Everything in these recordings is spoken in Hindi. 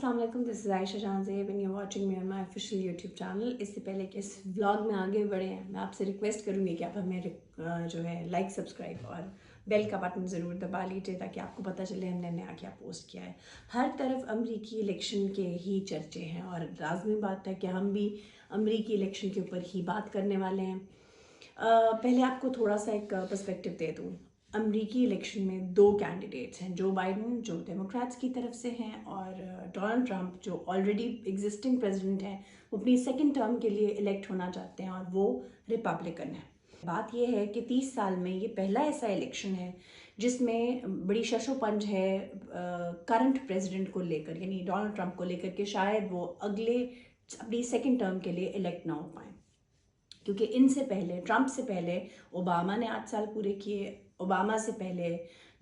अस्सलामुअलैकुम, this is Ayesha Jahanzeb and you watching me on my official YouTube channel. इससे पहले कि इस व्लॉग में आगे बढ़े मैं आपसे रिक्वेस्ट करूंगी कि आप हमें जो है लाइक, सब्सक्राइब और बेल का बटन ज़रूर दबा लीजिए ताकि आपको पता चले हमने नया क्या पोस्ट किया है। हर तरफ अमरीकी इलेक्शन के ही चर्चे हैं और लाजमी बात है कि हम भी अमरीकी इलेक्शन के ऊपर ही बात करने वाले हैं। पहले आपको थोड़ा सा एक पर्सपेक्टिव दे दूँ। अमरीकी इलेक्शन में दो कैंडिडेट्स हैं, जो बाइडन जो डेमोक्रेट्स की तरफ से हैं और डोनाल्ड ट्रंप जो ऑलरेडी एग्जिस्टिंग प्रेसिडेंट हैं, वो अपनी सेकंड टर्म के लिए इलेक्ट होना चाहते हैं और वो रिपब्लिकन है। बात यह है कि 30 साल में ये पहला ऐसा इलेक्शन है जिसमें बड़ी शशोपंज है करंट प्रेसिडेंट को लेकर, यानी डोनाल्ड ट्रंप को लेकर कि शायद वो अगले अपनी सेकंड टर्म के लिए इलेक्ट ना हो पाए, क्योंकि इनसे पहले, ट्रंप से पहले ओबामा ने 8 साल पूरे किए, ओबामा से पहले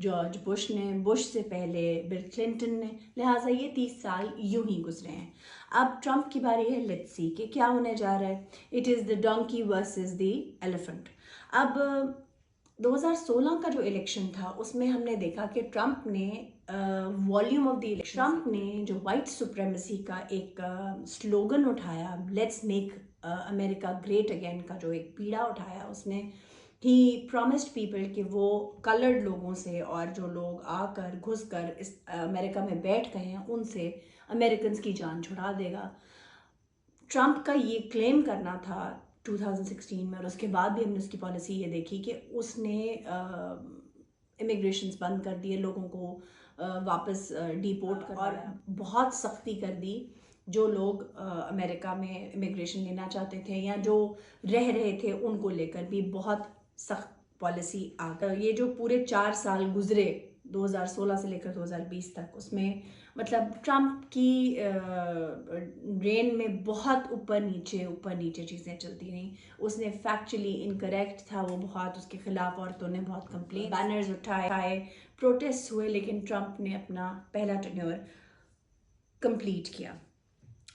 जॉर्ज बुश ने, बुश से पहले बिल क्लिंटन ने, लिहाजा ये 30 साल यूं ही गुजरे हैं। अब ट्रंप की बारी है। लेट्स सी कि क्या होने जा रहा है। It is the donkey versus the elephant. अब 2016 का जो इलेक्शन था उसमें हमने देखा कि ट्रंप ने volume of the election, Trump ने जो वाइट सुप्रेमेसी का एक स्लोगन उठाया, let's make America great again का जो एक पीड़ा उठाया, उसने ही प्रॉमिस्ड पीपल कि वो कलर्ड लोगों से और जो लोग आकर घुस कर इस अमेरिका में बैठ गए हैं उनसे अमेरिकन की जान छुड़ा देगा। ट्रंप का ये क्लेम करना था 2016 में, और उसके बाद भी हमने उसकी पॉलिसी ये देखी कि उसने इमिग्रेशंस बंद कर दिए, लोगों को वापस डिपोर्ट कर और बहुत सख्ती कर दी। जो लोग अमेरिका में इमिग्रेशन लेना चाहते थे या जो रह रहे थे उनको लेकर भी बहुत सख्त पॉलिसी आ गई। ये जो पूरे 4 साल गुजरे 2016 से लेकर 2020 तक, उसमें मतलब ट्रंप की रेन में बहुत ऊपर नीचे चीज़ें चलती रहीं। उसने फैक्चुअली इनकरेक्ट था वो बहुत, उसके खिलाफ औरतों ने बहुत कंप्लेन, बैनर्स उठाए, प्रोटेस्ट हुए, लेकिन ट्रंप ने अपना पहला टेन्योर कंप्लीट किया।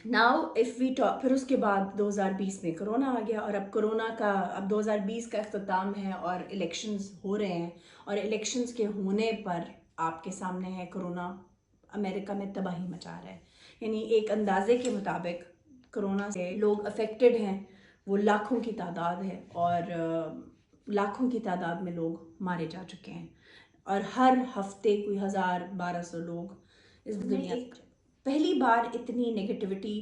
नाउ इफ़ वी टॉक, फिर उसके बाद 2020 में कोरोना आ गया और अब कोरोना का, अब 2020 का अख्ताम है और इलेक्शंस हो रहे हैं, और इलेक्शंस के होने पर आपके सामने है कोरोना अमेरिका में तबाही मचा रहा है। यानी एक अंदाजे के मुताबिक कोरोना से लोग अफेक्टेड हैं वो लाखों की तादाद है, और लाखों की तादाद में लोग मारे जा चुके हैं, और हर हफ्ते कोई 1000-1200 लोग इस दुनिया। पहली बार इतनी नेगेटिविटी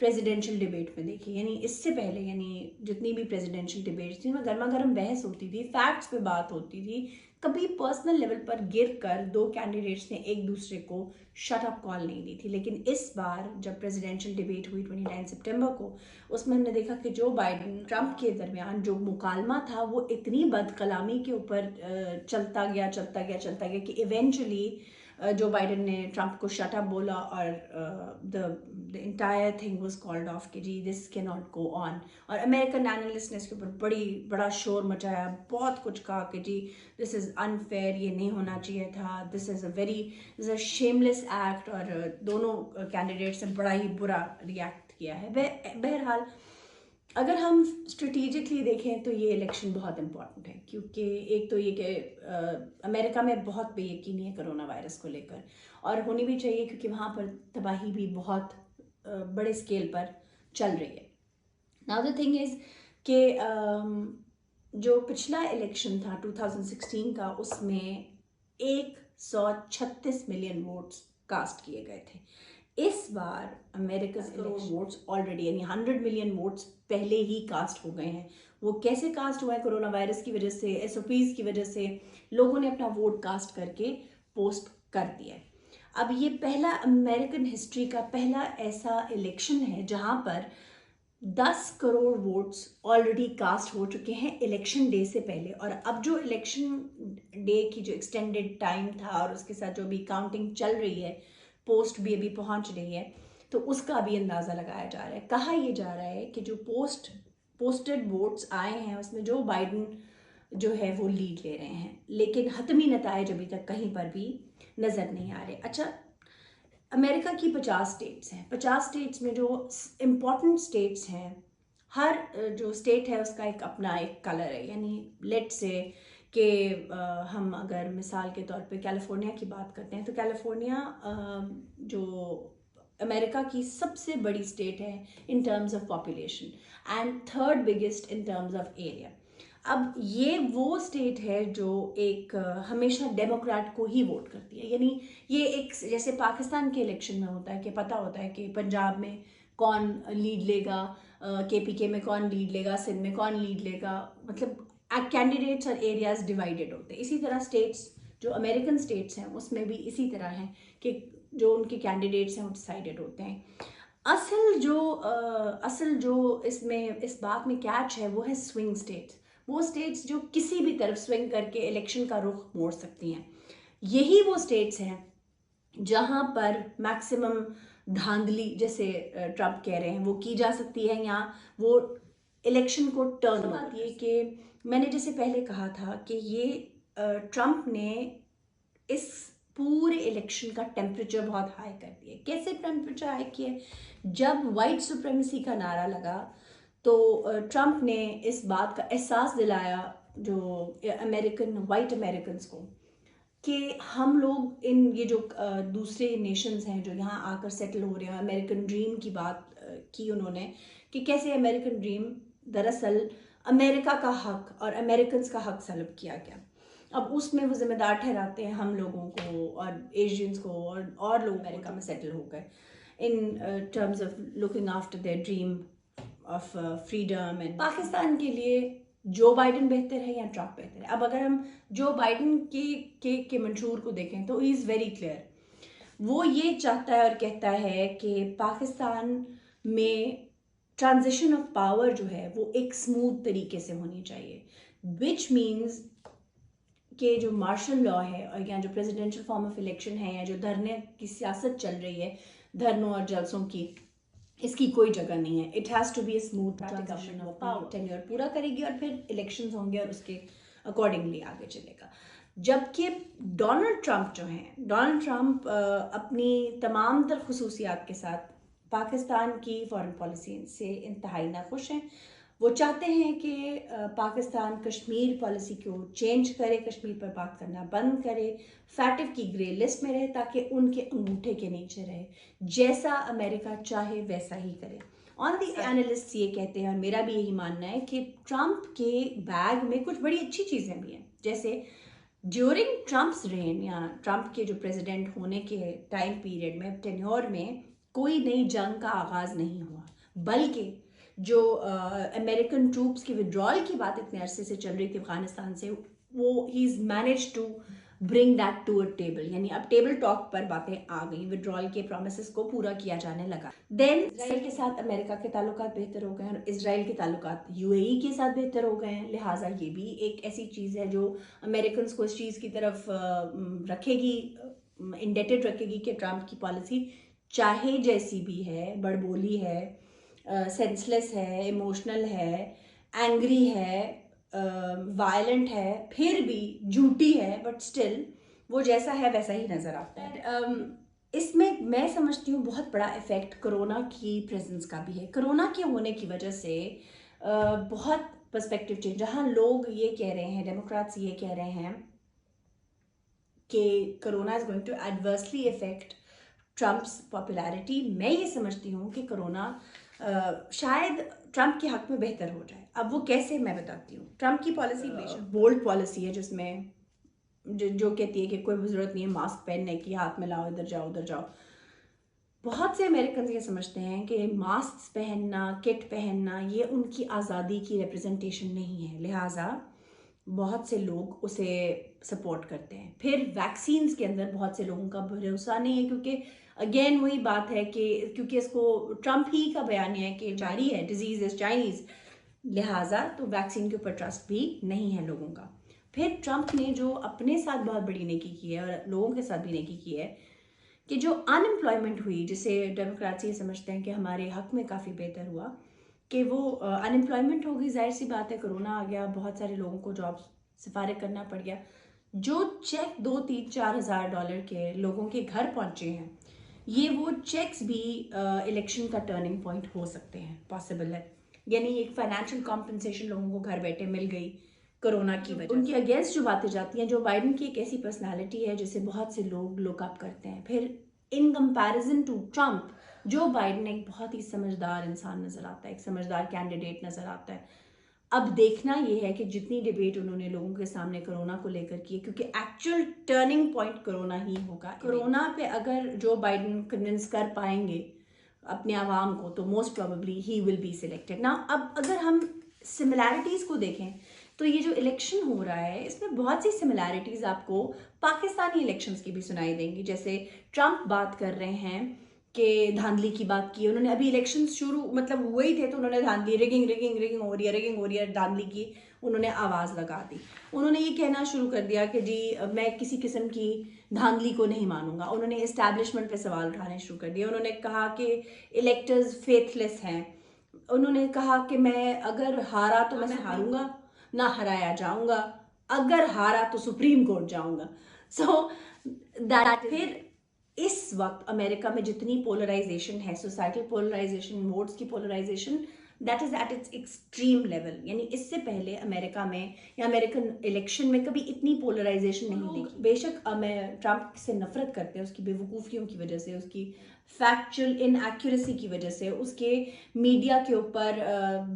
प्रेसिडेंशियल डिबेट में देखी, यानी इससे पहले, यानी जितनी भी प्रेसिडेंशियल डिबेट्स थी, गर्मा गर्म बहस होती थी, फैक्ट्स पे बात होती थी, कभी पर्सनल लेवल पर गिर कर दो कैंडिडेट्स ने एक दूसरे को शट अप कॉल नहीं दी थी। लेकिन इस बार जब प्रेसिडेंशियल डिबेट हुई 29 सितंबर को, उसमें हमने देखा कि जो बाइडन ट्रंप के दरमियान जो मुकालमा था वो इतनी बदकलामी के ऊपर चलता गया कि इवेंचुअली जो बाइडन ने ट्रंप को शट अप बोला और the entire thing was called off कि जी this can not go on. और अमेरिकन एनालिस्ट ने इसके ऊपर बड़ा शोर मचाया, बहुत कुछ कहा कि जी दिस इज़ अनफेयर, ये नहीं होना चाहिए था, this is a shameless act, और दोनों कैंडिडेट्स ने बड़ा ही बुरा रिएक्ट किया है। बहरहाल अगर हम स्ट्रेटेजिकली देखें तो ये इलेक्शन बहुत इम्पॉर्टेंट है, क्योंकि एक तो ये कि अमेरिका में बहुत बेयकीनी है कोरोना वायरस को लेकर, और होनी भी चाहिए क्योंकि वहाँ पर तबाही भी बहुत बड़े स्केल पर चल रही है। नाउ द थिंग इज़ कि जो पिछला इलेक्शन था 2016 का, उसमें 136 मिलियन वोट्स कास्ट किए गए थे। इस बार अमेरिका करोड़ वोट्स ऑलरेडी, यानी 100 मिलियन वोट्स पहले ही कास्ट हो गए हैं। वो कैसे कास्ट हुआ है? कोरोना वायरस की वजह से, SOPs की वजह से लोगों ने अपना वोट कास्ट करके पोस्ट कर दिया है। अब ये पहला अमेरिकन हिस्ट्री का पहला ऐसा इलेक्शन है जहां पर 10 करोड़ वोट्स ऑलरेडी कास्ट हो चुके हैं इलेक्शन डे से पहले। और अब जो इलेक्शन डे की जो एक्सटेंडेड टाइम था और उसके साथ जो भी काउंटिंग चल रही है, पोस्ट भी अभी पहुंच रही है, तो उसका भी अंदाज़ा लगाया जा रहा है। कहा यह जा रहा है कि जो पोस्टेड वोट्स आए हैं उसमें जो बाइडन जो है वो लीड ले रहे हैं, लेकिन हतमी नताइज अभी तक कहीं पर भी नज़र नहीं आ रहे। अच्छा, अमेरिका की 50 स्टेट्स हैं। 50 स्टेट्स में जो इम्पॉर्टेंट स्टेट्स हैं, हर जो स्टेट है उसका अपना एक कलर है। यानी लेट से कि हम अगर मिसाल के तौर पे कैलिफोर्निया की बात करते हैं तो कैलिफोर्निया जो अमेरिका की सबसे बड़ी स्टेट है in terms of population and third biggest in terms of area. अब ये वो स्टेट है जो एक हमेशा डेमोक्रेट को ही वोट करती है, यानी ये एक जैसे पाकिस्तान के इलेक्शन में होता है कि पता होता है कि पंजाब में कौन लीड लेगा, केपीके में कौन लीड लेगा, सिंध में कौन लीड लेगा, मतलब कैंडिडेट्स और एरियाज डिवाइडेड होते हैं। इसी तरह स्टेट्स जो अमेरिकन स्टेट्स हैं उसमें भी इसी तरह हैं कि जो उनके कैंडिडेट्स हैं वो डिसाइडेड होते हैं। असल जो इसमें इस बात में कैच है वो है स्विंग स्टेट्स, वो स्टेट्स जो किसी भी तरफ स्विंग करके इलेक्शन का रुख मोड़ सकती हैं। यही वो स्टेट्स हैं जहां पर मैक्सिमम धांधली, जैसे ट्रम्प कह रहे हैं, वो की जा सकती है या वो इलेक्शन को टर्न आती है। कि मैंने जैसे पहले कहा था कि ये ट्रम्प ने इस पूरे इलेक्शन का टेम्परेचर बहुत हाई कर दिया। कैसे टेम्परेचर हाई किया? जब वाइट सुप्रीमेसी का नारा लगा तो ट्रम्प ने इस बात का एहसास दिलाया जो वाइट अमेरिकन को कि हम लोग ये जो दूसरे नेशंस हैं जो यहाँ आकर सेटल हो रहे हैं, अमेरिकन ड्रीम की बात की उन्होंने कि कैसे अमेरिकन ड्रीम दरअसल अमेरिका का हक और अमेरिकन का हक सलब किया गया। अब उसमें वो जिम्मेदार ठहराते हैं हम लोगों को और एशियंस को और लोग अमेरिका में सेटल हो गए in terms of looking after their dream of freedom. And Pakistan के लिए जो बाइडन बेहतर है या ट्रम्प बेहतर है? अब अगर हम जो बाइडन के मंशूर को देखें तो ही इज़ वेरी क्लियर। वो ये चाहता है और कहता है कि पाकिस्तान में ट्रांजिशन ऑफ पावर जो है वो एक स्मूथ तरीके से होनी चाहिए, विच मीन्स कि जो मार्शल लॉ है और या जो प्रेसिडेंशियल फॉर्म ऑफ इलेक्शन है या जो धरने की सियासत चल रही है, धरनों और जलसों की, इसकी कोई जगह नहीं है। It has to be a smooth transition of power. Tenure पूरा करेगी और फिर इलेक्शंस होंगे और उसके अकॉर्डिंगली आगे चलेगा। जबकि डोनाल्ड ट्रम्प जो हैं, डोनाल्ड ट्रम्प अपनी तमाम तर खसूसियात के साथ पाकिस्तान की फॉरेन पॉलिसी से इंतहाई नाखुश हैं। वो चाहते हैं कि पाकिस्तान कश्मीर पॉलिसी को चेंज करे, कश्मीर पर बात करना बंद करे, फैटिव की ग्रे लिस्ट में रहे ताकि उनके अंगूठे के नीचे रहे, जैसा अमेरिका चाहे वैसा ही करे। ऑन दी एनालिस्ट ये कहते हैं और मेरा भी यही मानना है कि ट्रम्प के बैग में कुछ बड़ी अच्छी चीज़ें भी हैं। जैसे ड्यूरिंग ट्रम्प्स रेन या ट्रम्प के जो प्रेसिडेंट होने के टाइम पीरियड में, टेन्योर में, कोई नई जंग का आगाज़ नहीं हुआ, बल्कि जो अमेरिकन ट्रूप्स की विड्रॉल की बात इतने अरसे से चल रही थी अफगानिस्तान से, वो ही is manage to bring that to a table, यानी अब टेबल टॉक पर बातें आ गई, विड्रॉल के प्रोमिसेस को पूरा किया जाने लगा। देन इसराइल के साथ अमेरिका के ताल्लुकात बेहतर हो गए हैं और इसराइल के ताल्लुकात यूएई के साथ बेहतर हो गए हैं। लिहाजा ये भी एक ऐसी चीज़ है जो अमेरिकन को इस चीज़ की तरफ रखेगी, इंडेटेड रखेगी कि ट्रम्प की पॉलिसी चाहे जैसी भी है, बड़बोली है, सेंसलेस है, इमोशनल है, एंग्री है, वायलेंट है, फिर भी झूठी है, बट स्टिल वो जैसा है वैसा ही नज़र आता है। इसमें मैं समझती हूँ बहुत बड़ा इफेक्ट कोरोना की प्रेजेंस का भी है। कोरोना के होने की वजह से बहुत पर्सपेक्टिव चेंज, जहाँ लोग ये कह रहे हैं, डेमोक्रेट्स ये कह रहे हैं कि corona is going to adversely effect Trump's popularity, मैं ये समझती हूँ कि कोरोना शायद ट्रम्प के हक में बेहतर हो जाए। अब वो कैसे, मैं बताती हूँ। ट्रम्प की पॉलिसी बेशक बोल्ड पॉलिसी है, जिसमें जो कहती है कि कोई ज़रूरत नहीं है मास्क पहनने की, हाथ में लाओ, इधर जाओ उधर जाओ। बहुत से अमेरिकन ये समझते हैं कि मास्क पहनना, किट पहनना, ये उनकी आज़ादी की रिप्रेजेंटेशन नहीं है, लिहाजा बहुत से लोग उसे सपोर्ट करते हैं। फिर वैक्सीन्स के अंदर बहुत से लोगों का भरोसा नहीं है, क्योंकि अगेन वही बात है कि क्योंकि इसको ट्रम्प ही का बयानिया है कि जारी है, डिजीज इज चाइनीज, लिहाजा तो वैक्सीन के ऊपर ट्रस्ट भी नहीं है लोगों का। फिर ट्रम्प ने जो अपने साथ बहुत बड़ी नेकी की है और लोगों के साथ भी नेकी की है कि जो अनएम्प्लॉयमेंट हुई, जिसे डेमोक्रेट्स ये समझते हैं कि हमारे हक में काफ़ी बेहतर हुआ, कि वो अनएम्प्लॉयमेंट हो गई। जाहिर सी बात है, कोरोना आ गया, बहुत सारे लोगों को जॉब से फारिग करना पड़ गया। जो चेक 2-3-4 हज़ार डॉलर के लोगों के घर पहुंचे हैं, ये वो चेक्स भी इलेक्शन का टर्निंग पॉइंट हो सकते हैं, पॉसिबल है। यानी एक फाइनेंशियल कॉम्पनसेशन लोगों को घर बैठे मिल गई कोरोना की वजह। उनके अगेंस्ट जो बातें जाती हैं, जो बाइडन की एक ऐसी पर्सनालिटी है जिसे बहुत से लोग लुक अप करते हैं। फिर इन कंपैरिजन टू ट्रम्प, जो बाइडन एक बहुत ही समझदार इंसान नज़र आता है, एक समझदार कैंडिडेट नज़र आता है। अब देखना ये है कि जितनी डिबेट उन्होंने लोगों के सामने कोरोना को लेकर की है, क्योंकि एक्चुअल टर्निंग पॉइंट कोरोना ही होगा। कोरोना पे अगर जो बाइडन कन्विंस कर पाएंगे अपने आवाम को, तो most probably he will be selected ना। अब अगर हम सिमिलैरिटीज़ को देखें तो ये जो इलेक्शन हो रहा है इसमें बहुत सी सिमिलैरिटीज़ आपको पाकिस्तानी इलेक्शंस की भी सुनाई देंगी। जैसे ट्रंप बात कर रहे हैं कि धांधली की बात की उन्होंने, अभी इलेक्शन शुरू मतलब हुए ही थे तो उन्होंने धांधली, रिगिंग रिगिंग रिगिंग हो रही है, रिगिंग हो रही है, धांधली की उन्होंने आवाज़ लगा दी। उन्होंने ये कहना शुरू कर दिया कि जी मैं किसी किस्म की धांधली को नहीं मानूंगा। उन्होंने इस्टेब्लिशमेंट पे सवाल उठाने शुरू कर दिए। उन्होंने कहा कि इलेक्टर्स फेथलेस हैं। उन्होंने कहा कि मैं अगर हारा तो मैं हारूंगा, ना हराया जाऊंगा, अगर हारा तो सुप्रीम कोर्ट जाऊंगा। सो दैट फिर इस वक्त अमेरिका में जितनी पोलराइजेशन है, सोसाइटल पोलराइजेशन, वोट्स की पोलराइजेशन, that is at its extreme level. यानी इससे पहले अमेरिका में या अमेरिकन इलेक्शन में कभी इतनी पोलराइजेशन नहीं देखी। बेशक मैं ट्रंप से नफरत करते हैं उसकी बेवकूफ़ियों की वजह से, उसकी फैक्चुअल इनएक्यूरेसी की वजह से, उसके मीडिया के ऊपर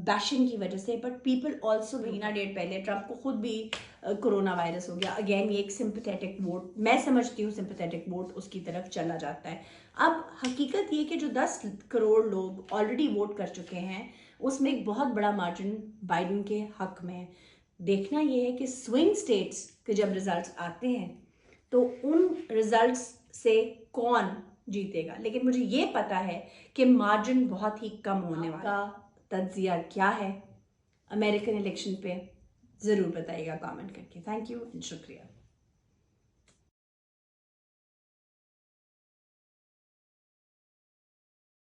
बैशिंग की वजह से, बट पीपल ऑल्सो, महीना डेढ़ पहले ट्रंप को खुद भी कोरोना वायरस हो गया। अगेन ये एक सिंपैथेटिक वोट, मैं समझती हूँ सिंपैथेटिक वोट उसकी तरफ चला जाता है। अब हकीकत ये कि जो 10 करोड़ लोग ऑलरेडी वोट कर चुके हैं उसमें एक बहुत बड़ा मार्जिन बाइडन के हक में है। देखना ये है कि स्विंग स्टेट्स के जब रिजल्ट्स आते हैं तो उन रिजल्ट्स से कौन जीतेगा, लेकिन मुझे ये पता है कि मार्जिन बहुत ही कम होने वाला। तज्जिया क्या है अमेरिकन इलेक्शन पे ज़रूर बताइएगा कमेंट करके। थैंक यू एंड शुक्रिया।